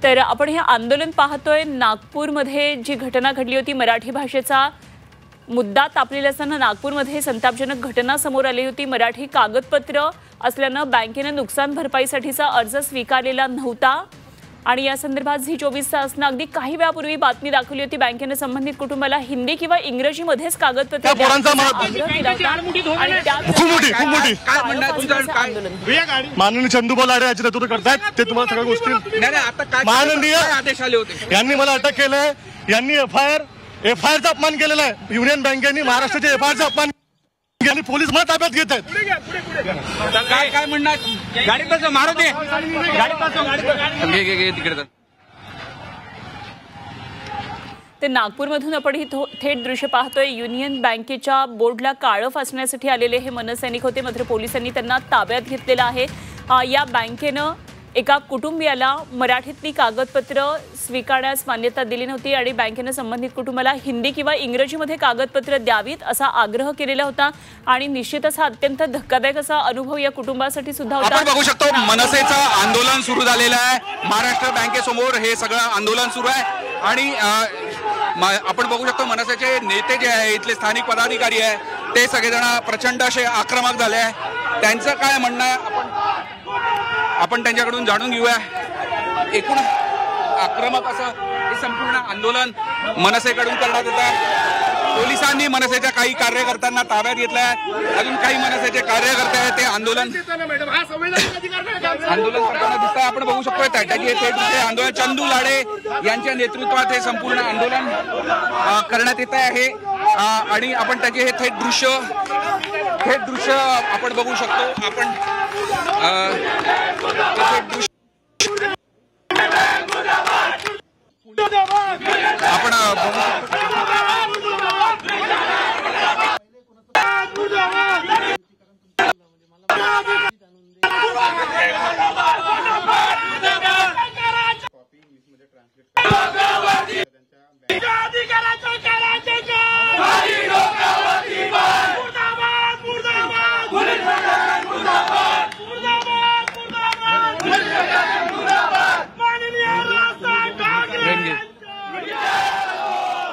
तर आपण हे आंदोलन पाहतोय नागपूरमध्ये जी घटना घडली होती मराठी भाषेचा मुद्दा तापलेला असताना नागपूरमध्ये संतापजनक घटना समोर आली होती। मराठी कागदपत्र असल्याने बँकेने नुकसान भरपाईसाठीचा अर्ज स्वीकारलेला नव्हता आणि या संदर्भात झी 24 तासने अगदी काही वेळापूर्वी बातमी दाखवली होती। बँकेने संबंधित कुटुंबाला हिंदी किंवा इंग्रजीमध्येच कागदपत्र माननीय चंदूभाऊ लाडे याचे नेतृत्व करतायत ते तुम्हाला सगळ्या गोष्टी माननीय आदेश आले होते। यांनी मला अटक केलंय, यांनी एफआयआरचा अपमान केलेला आहे। युनियन बँकेने महाराष्ट्राच्या एफआयआरचा अपमान आणि पोलीस मला ताब्यात घेत आहेत। काय म्हणणार गाडीत मारू दे तिकडे। ते नागपूरमधून आपण ही थेट दृश्य पाहतोय। युनियन बँकेच्या बोर्डला काळं फासण्यासाठी आलेले हे मनसैनिक होते, मात्र पोलिसांनी त्यांना ताब्यात घेतलेलं आहे। या बँकेनं एका कुटुंबियाला मराठीतली कागदपत्र स्वीकारण्यास मान्यता दिली नव्हती आणि बँकेने संबंधित कुटुंबाला हिंदी किंवा इंग्रजीमध्ये कागदपत्र द्यावीत असा आग्रह केलेला होता आणि निश्चितच हा अत्यंत धक्कादायक असा अनुभव या कुटुंबासाठी सुद्धा होता। आपण बघू शकतो मनसेचं आंदोलन सुरू झालेलं आहे। महाराष्ट्र बँकेसमोर हे सगळं आंदोलन सुरू आहे आणि आपण बघू शकतो मनसेचे नेते जे आहे, इथले स्थानिक पदाधिकारी आहे, ते सगळेजण प्रचंड असे आक्रमक झाले आहे। त्यांचं काय म्हणणं आहे आपण त्यांच्याकडून जाणून घेऊया। एकूण आक्रमक असं हे संपूर्ण आंदोलन मनसेकडून करण्यात येत आहे। पोलिसांनी मनसेच्या काही कार्यकर्त्यांना ताब्यात घेतलाय, अजून काही मनसेचे कार्यकर्ते आहेत ते आंदोलन करताना दिसत आहे। आपण बघू शकतो त्याचे आंदोलन चंदू लाडे यांच्या नेतृत्वात हे संपूर्ण आंदोलन करण्यात येत आहे आणि आपण त्याचे हे थेट दृश्य आपण बघू शकतो। आपण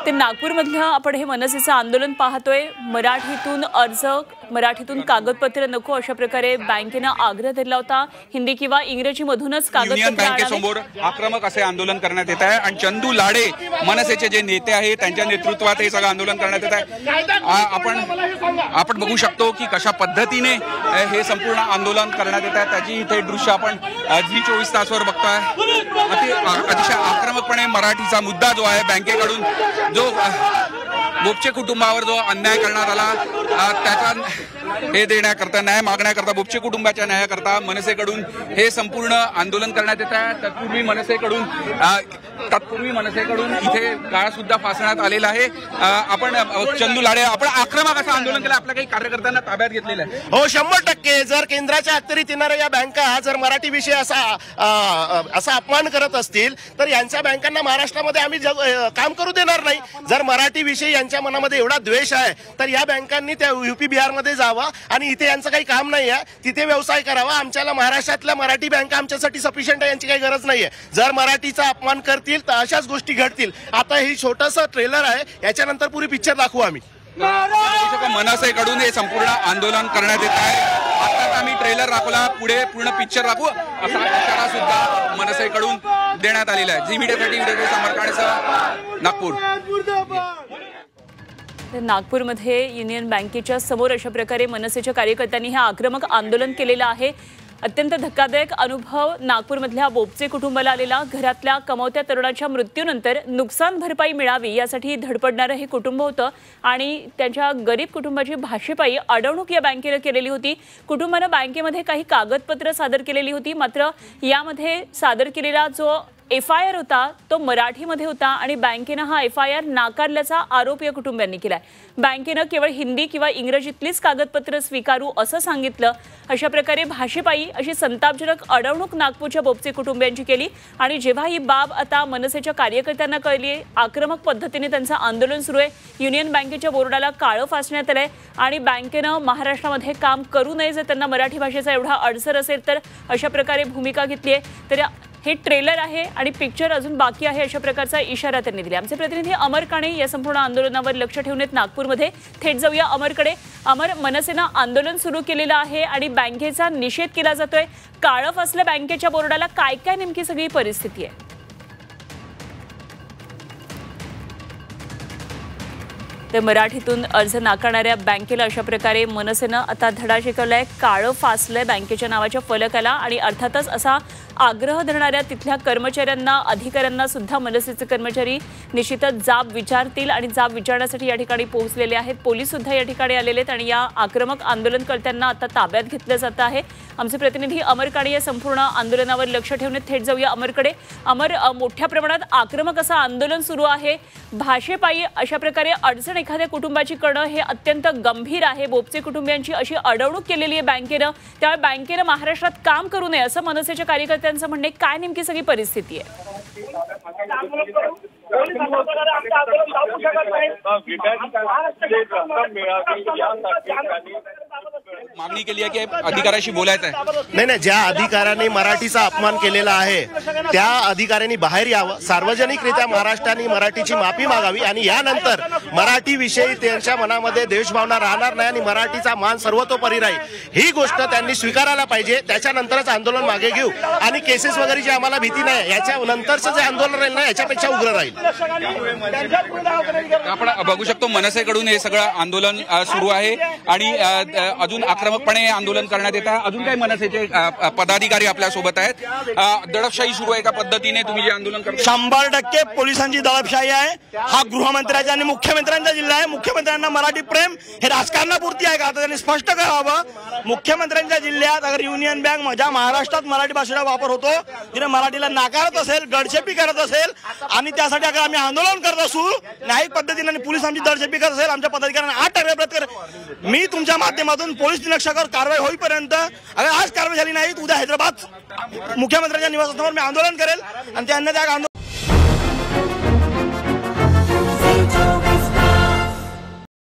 ते नागपूरमधलं आपण हे मनसेचं आंदोलन पाहतोय। मराठीतून कागदपत्र नको अशा प्रकारे बँकेने आग्रह धरला होता। हिंदी किंवा इंग्रजीमधूनच कागदपत्र बँकेसमोर आक्रमक असे आंदोलन करण्यात येत आहे आणि चंदू लाडे मनसेचे जे नेते आहेत त्यांच्या नेतृत्वात हे सगळं आंदोलन करण्यात येत आहे। आपण बघू शकतो की कशा पद्धतीने हे संपूर्ण आंदोलन करण्यात येत आहे, त्याची इथे दृश्य आपण झी 24 तासवर बघतोय। अतिशय आक्रमकपणे मराठीचा मुद्दा जो आहे बँकेकडून जो बोपचे कुटुंबावर जो अन्याय करण्यात आला त्याचा हे देण्याकरता न्याय मागण्याकरता बोपचे कुटुंबाच्या न्यायाकरता मनसेकडून हे संपूर्ण आंदोलन करण्यात येत आहे। तत्पूर्वी मनसेकडून इथे काळ सुद्धा फासण्यात आलेला आहे। आपण चंदू लाडे आपण आक्रमक असं आंदोलन केलं, आपल्या काही कार्यकर्त्यांना ताब्यात घेतलेलं आहे। हो 100% जर केंद्राच्या अखत्यारीत येणाऱ्या या बँका जर मराठी विषय असा अपमान करत असतील तर यांच्या बँकांना महाराष्ट्रामध्ये आम्ही काम करू देणार नाही। जर मराठी विषयी यांच्या मनामध्ये एवढा द्वेष आहे तर या बँकांनी त्या यूपी बिहार मध्ये जावा आणि इथे यांचं काही काम नाही आहे, तिथे व्यवसाय करावा। आमच्याला महाराष्ट्रातल्या मराठी बँका आमच्यासाठी सफिशियंट आहे, यांची काही गरज नाहीये। जर मराठीचा अपमान करतील तर अशाच गोष्टी घडतील। आता ही छोटंसं ट्रेलर आहे, याच्यानंतर पुरी पिक्चर दाखवू आम्ही। मनसेकडून हे संपूर्ण आंदोलन करण्यात येत आहे। आताच आम्ही ट्रेलर दाखवला, पुढे पूर्ण पिक्चर दाखवू असा इशारा सुद्धा मनसेकडून देण्यात आलेला आहे। झी मीडियासाठी व्हिडिओ समर्पणासह नागपूर। नागपूरमध्ये युनियन बँकेच्या समोर अशा प्रकारे मनसेच्या कार्यकर्त्यांनी हे आक्रमक आंदोलन केलेलं आहे। अत्यंत धक्कादायक अनुभव नागपूरमधल्या बोपचे कुटुंबाला आलेला। घरातल्या कमावत्या तरुणाच्या मृत्यूनंतर नुकसान भरपाई मिळावी यासाठी धडपडणारं हे कुटुंब होतं आणि त्यांच्या गरीब कुटुंबाची भाषेपायी अडवणूक या बँकेने केलेली होती। कुटुंबानं बँकेमध्ये काही कागदपत्र सादर केलेली होती, मात्र यामध्ये सादर केलेला जो एफआयआर होता तो मराठीमध्ये होता आणि बँकेने हा एफआयआर नाकारल्याचा आरोप या कुटुंबियांनी केलाय। बँकेने केवळ हिंदी किंवा इंग्रजीतलीच कागदपत्र स्वीकारू असं सांगितलं। अशा प्रकारे भाषेपायी अशी संतापजनक अडवणूक नागपूरच्या बोपचे कुटुंबियांची केली आणि जेव्हा ही बाब आता मनसेच्या कार्यकर्त्यांना कळली, आक्रमक पद्धतीने त्यांचं आंदोलन सुरू आहे। युनियन बँकेच्या बोर्डाला काळं फासण्यात आलंय आणि बँकेने महाराष्ट्रामध्ये काम करू नये जर त्यांना मराठी भाषेचा एवढा अडसर असेल तर अशा प्रकारे भूमिका घेतली आहे। तर हे ट्रेलर आहे आणि पिक्चर अजून बाकी आहे अशा प्रकारचा इशारा त्यांनी दिला। आमचे प्रतिनिधी अमर काणे या संपूर्ण आंदोलनावर लक्ष ठेवून आहेत नागपूरमध्ये। थेट जाऊया अमरकडे। अमर, मनसेनं आंदोलन सुरू केलेलं आहे आणि बँकेचा निषेध केला जातोय। काळं फासलं बँकेच्या बोर्डाला, काय काय नेमकी सगळी परिस्थिती आहे? तर मराठीतून अर्ज नाकारणाऱ्या बँकेला अशा प्रकारे मनसेनं आता धडा शिकवलाय। काळं फासलंय बँकेच्या नावाच्या फलकाला आणि अर्थातच असा आग्रह धरणाऱ्या तिथल्या कर्मचाऱ्यांना, अधिकाऱ्यांना सुद्धा मनसेचे कर्मचारी निश्चितच जाब विचारतील आणि जाब विचारण्यासाठी या ठिकाणी पोहोचलेले आहेत। पोलीस सुद्धा या ठिकाणी आलेले आहेत आणि या आक्रमक आंदोलनकर्त्यांना आता ताब्यात घेतलं जात आहे। आमचे प्रतिनिधी अमर काणे या संपूर्ण आंदोलनावर लक्ष ठेवून थेट जाऊया अमरकडे। अमर, मोठ्या प्रमाणात आक्रमक असं आंदोलन सुरू आहे। भाषेपायी अशा प्रकारे अडचण एखाद्या कुटुंबाची करणं हे अत्यंत गंभीर आहे। बोपचे कुटुंबियांची अशी अडवणूक केलेली आहे बँकेनं, त्यामुळे बँकेनं महाराष्ट्रात काम करू नये असं मनसेच्या कार्यकर्त्यांचं म्हणणे। काय नेमकी सगळी परिस्थिती आहे? मागणी केली आहे की अधिकाऱ्याशी बोलायचं आहे। नाही, ज्या अधिकाऱ्यांनी मराठीचा अपमान केलेला आहे त्या अधिकाऱ्यांनी बाहेर यावं, सार्वजनिकरित्या महाराष्ट्राने मराठीची माफी मागावी आणि यानंतर मराठी विषयी त्यांच्या मनामध्ये देशभावना राहणार नाही आणि मराठीचा मान सर्वतोपरी राहील, ही गोष्ट त्यांनी स्वीकारायला पाहिजे। त्याच्यानंतरच आंदोलन मागे घेऊ आणि केसेस वगैरेची आम्हाला भीती नाही। याच्या नंतरचं जे आंदोलन राहील ना याच्यापेक्षा उग्र राहील। आपण बघू शकतो मनसेकडून हे सगळं आंदोलन सुरू आहे आणि अजून आक्रमकपणे आंदोलन करण्यात येत आहे। अजून काही मनसेचे पदाधिकारी आपल्या सोबत आहेत। दडपशाही सुरू आहे एका पद्धतीने तुम्ही जे आंदोलन करता? 100% पोलिसांची दडपशाही आहे। हा गृहमंत्र्यांचा आणि मुख्यमंत्र्यांचा जिल्हा आहे। मुख्यमंत्र्यांना मराठी प्रेम हे राजकारणापुरती आहे का, आता त्यांनी स्पष्ट करावं। मुख्यमंत्र्यांच्या जिल्ह्यात अगर युनियन बँक ज्या महाराष्ट्रात मराठी भाषेचा वापर होतो तिने मराठीला नाकारत असेल, गडचेपी करत असेल आणि त्यासाठी अगर आम्ही आंदोलन करत असू, न्यायिक पद्धतीने पोलीस आमची दडचेपी करत असेल, आमच्या पदाधिकाऱ्यांना 8 टक्के मी तुमच्या माध्यमातून पोलीस निरीक्षकावर कारवाई होईपर्यंत, अगर आज कारवाई झाली नाही उद्या हैदराबाद मुख्यमंत्र्यांच्या निवासस्थानावर मी आंदोलन करेल आणि त्यांना त्या